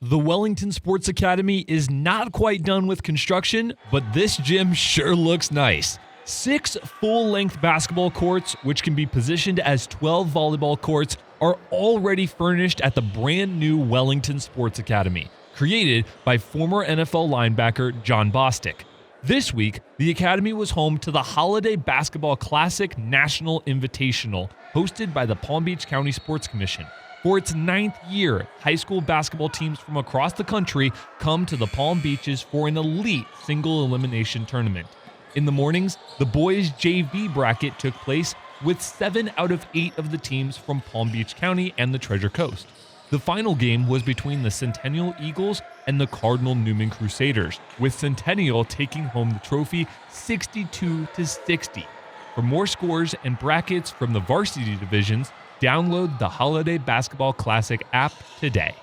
The Wellington Sports Academy is not quite done with construction, but this gym sure looks nice. 6 full-length basketball courts, which can be positioned as 12 volleyball courts, are already furnished at the brand new Wellington Sports Academy, created by former NFL linebacker Jon Bostic. This week, the Academy was home to the Holiday Basketball Classic National Invitational, hosted by the Palm Beach County Sports Commission. For its 9th year, high school basketball teams from across the country come to the Palm Beaches for an elite single elimination tournament. In the mornings, the boys' JV bracket took place with 7 out of 8 of the teams from Palm Beach County and the Treasure Coast. The final game was between the Centennial Eagles and the Cardinal Newman Crusaders, with Centennial taking home the trophy 62-60. For more scores and brackets from the varsity divisions, download the Holiday Basketball Classic app today.